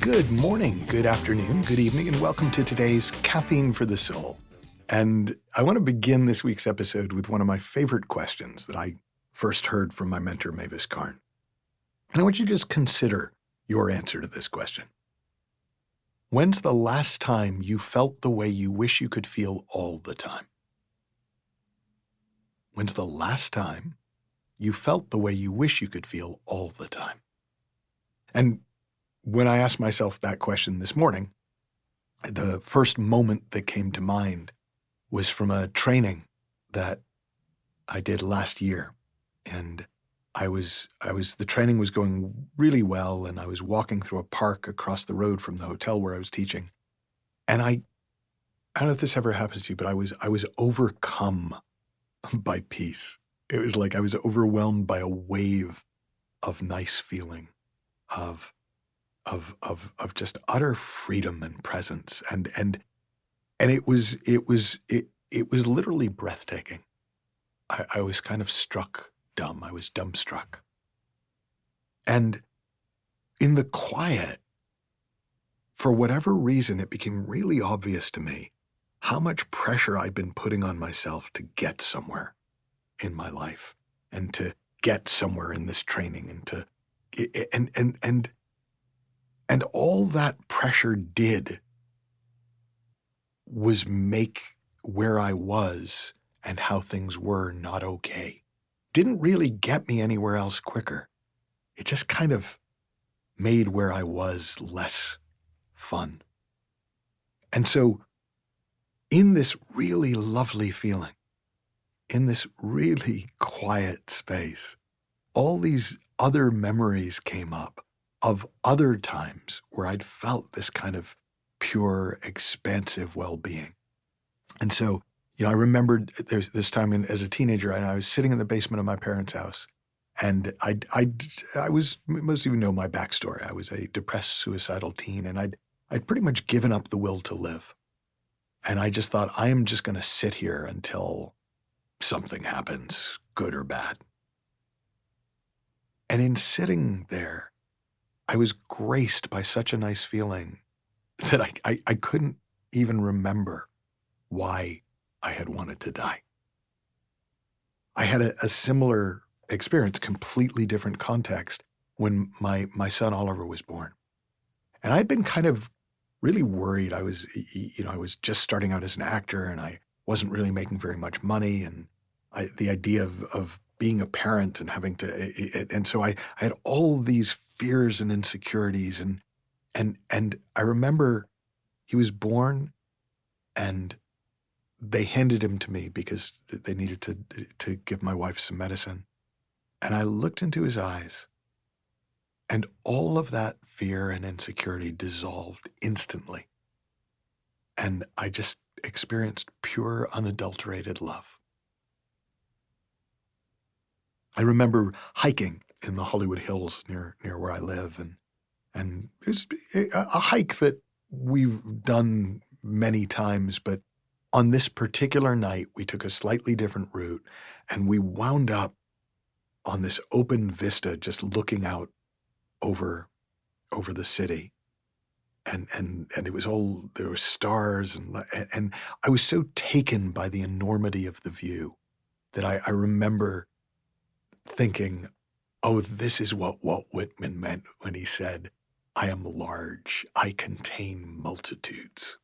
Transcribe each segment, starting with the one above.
Good morning, good afternoon, good evening, and welcome to today's Caffeine for the Soul. And I want to begin this week's episode with one of my favorite questions that I first heard from my mentor, Mavis Karn. And I want you to just consider your answer to this question. When's the last time you felt the way you wish you could feel all the time? When's the last time you felt the way you wish you could feel all the time? And when I asked myself that question this morning, the first moment that came to mind was from a training that I did last year. And the training was going really well, and I was walking through a park across the road from the hotel where I was teaching. And I don't know if this ever happens to you, but I was overcome by peace. It was like I was overwhelmed by a wave of nice feeling, of just utter freedom and presence, and it was literally breathtaking. I was kind of struck dumb. I was dumbstruck, and in the quiet, for whatever reason, it became really obvious to me how much pressure I'd been putting on myself to get somewhere in my life, and to get somewhere in this training, and all that pressure did was make where I was and how things were not okay. Didn't really get me anywhere else quicker. It just kind of made where I was less fun. And so in this really lovely feeling, in this really quiet space, all these other memories came up of other times where I'd felt this kind of pure, expansive well-being. And so, I remembered there's this time as a teenager, and I was sitting in the basement of my parents' house, and I was, most of you know my backstory. I was a depressed, suicidal teen, and I'd pretty much given up the will to live. And I just thought, I am just going to sit here until something happens, good or bad. And in sitting there, I was graced by such a nice feeling that I couldn't even remember why I had wanted to die. I had a similar experience, completely different context, when my son Oliver was born. And I'd been kind of really worried. I was just starting out as an actor, and I wasn't really making very much money. And the idea of being a parent and having to, and so I had all these fears and insecurities, and I remember he was born, and they handed him to me because they needed to give my wife some medicine. And I looked into his eyes, and all of that fear and insecurity dissolved instantly. And I just experienced pure, unadulterated love. I remember hiking in the Hollywood Hills near where I live, and it was a hike that we've done many times, but on this particular night, we took a slightly different route, and we wound up on this open vista, just looking out over the city, and it was all, there were stars, and I was so taken by the enormity of the view that I remember thinking, oh, this is what Walt Whitman meant when he said, "I am large, I contain multitudes."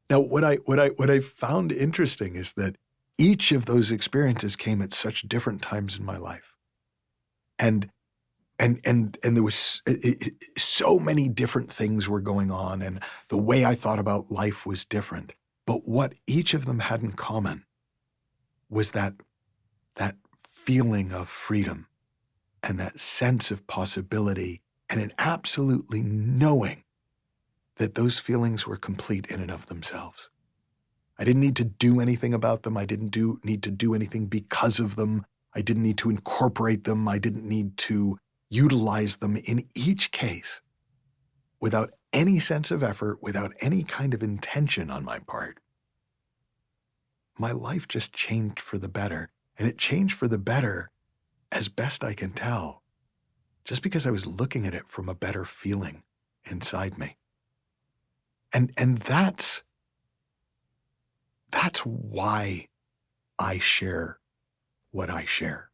Now, what I found interesting is that each of those experiences came at such different times in my life, and there was so many different things were going on, and the way I thought about life was different. But what each of them had in common was that feeling of freedom, and that sense of possibility, and an absolutely knowing that those feelings were complete in and of themselves. I didn't need to do anything about them. I didn't need to do anything because of them. I didn't need to incorporate them. I didn't need to utilize them. In each case, without any sense of effort, without any kind of intention on my part, my life just changed for the better. And it changed for the better as best I can tell, just because I was looking at it from a better feeling inside me. And that's why I share what I share.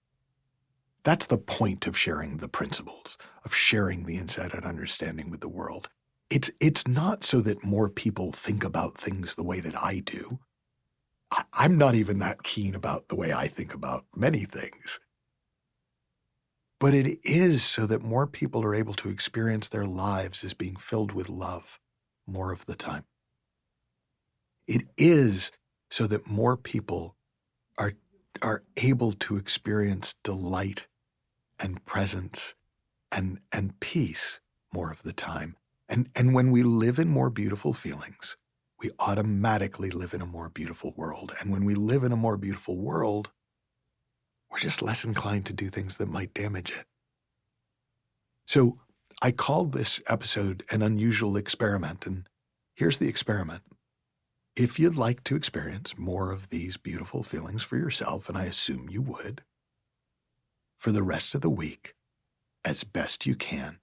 That's the point of sharing the principles, of sharing the insight and understanding with the world. It's not so that more people think about things the way that I do. I'm not even that keen about the way I think about many things. But it is so that more people are able to experience their lives as being filled with love more of the time. It is so that more people are able to experience delight and presence and peace more of the time. And when we live in more beautiful feelings, we automatically live in a more beautiful world. And when we live in a more beautiful world, we're just less inclined to do things that might damage it. So I called this episode an unusual experiment, and here's the experiment. If you'd like to experience more of these beautiful feelings for yourself, and I assume you would, for the rest of the week, as best you can,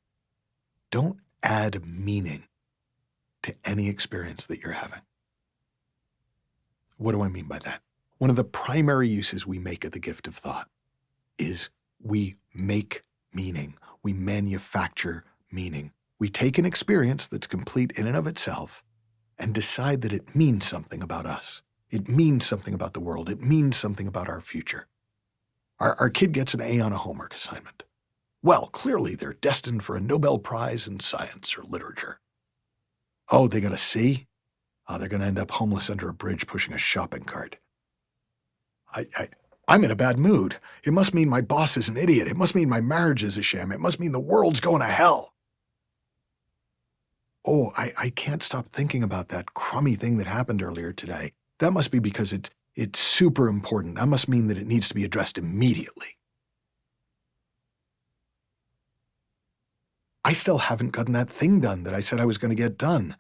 don't add meaning to any experience that you're having. What do I mean by that? One of the primary uses we make of the gift of thought is we make meaning. We manufacture meaning. We take an experience that's complete in and of itself and decide that it means something about us. It means something about the world. It means something about our future. Our kid gets an A on a homework assignment. Well, clearly they're destined for a Nobel Prize in science or literature. Oh, they got a C? Oh, they're going to end up homeless under a bridge pushing a shopping cart. I'm in a bad mood. It must mean my boss is an idiot. It must mean my marriage is a sham. It must mean the world's going to hell. Oh, I can't stop thinking about that crummy thing that happened earlier today. That must be because it's super important. That must mean that it needs to be addressed immediately. I still haven't gotten that thing done that I said I was going to get done.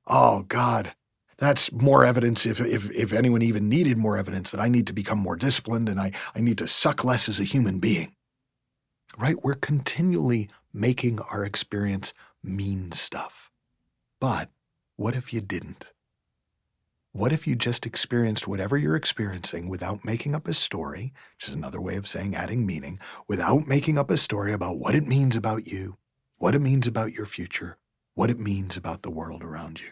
Oh, God. That's more evidence, if anyone even needed more evidence, that I need to become more disciplined and I need to suck less as a human being. Right? We're continually making our experience mean stuff. But what if you didn't? What if you just experienced whatever you're experiencing without making up a story, which is another way of saying adding meaning, without making up a story about what it means about you, what it means about your future, what it means about the world around you?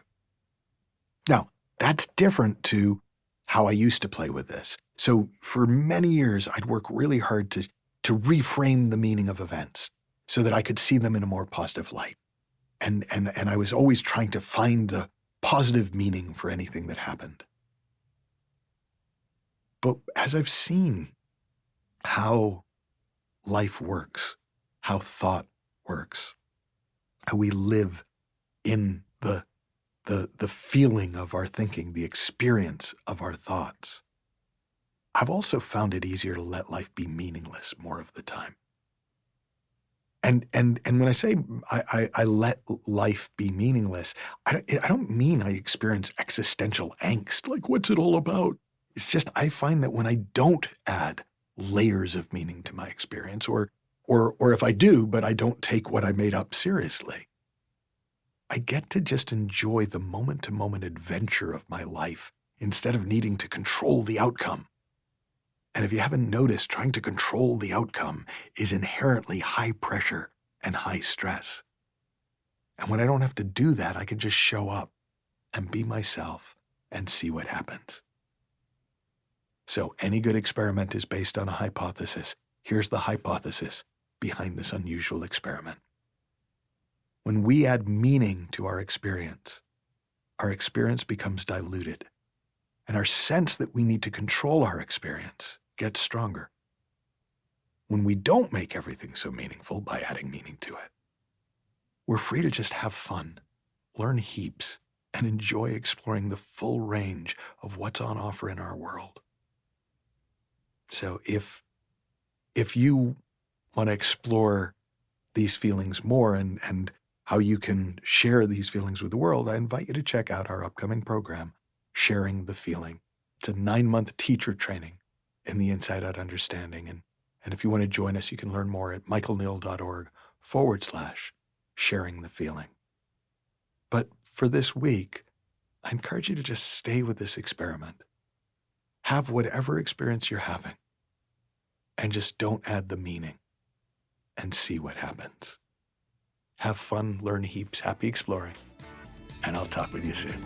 Now, that's different to how I used to play with this. So for many years, I'd work really hard to reframe the meaning of events so that I could see them in a more positive light. And I was always trying to find the positive meaning for anything that happened. But as I've seen how life works, how thought works, how we live in the feeling of our thinking, the experience of our thoughts, I've also found it easier to let life be meaningless more of the time. And when I say I let life be meaningless, I don't mean I experience existential angst, like what's it all about? It's just I find that when I don't add layers of meaning to my experience, or if I do, but I don't take what I made up seriously, I get to just enjoy the moment-to-moment adventure of my life instead of needing to control the outcome. And if you haven't noticed, trying to control the outcome is inherently high pressure and high stress. And when I don't have to do that, I can just show up and be myself and see what happens. So any good experiment is based on a hypothesis. Here's the hypothesis behind this unusual experiment. When we add meaning to our experience becomes diluted, and our sense that we need to control our experience gets stronger. When we don't make everything so meaningful by adding meaning to it, we're free to just have fun, learn heaps, and enjoy exploring the full range of what's on offer in our world. So if you want to explore these feelings more and how you can share these feelings with the world, I invite you to check out our upcoming program, Sharing the Feeling. It's a 9-month teacher training in the Inside Out Understanding. And if you want to join us, you can learn more at michaelneill.org/sharing the feeling. But for this week, I encourage you to just stay with this experiment. Have whatever experience you're having and just don't add the meaning and see what happens. Have fun, learn heaps, happy exploring, and I'll talk with you soon.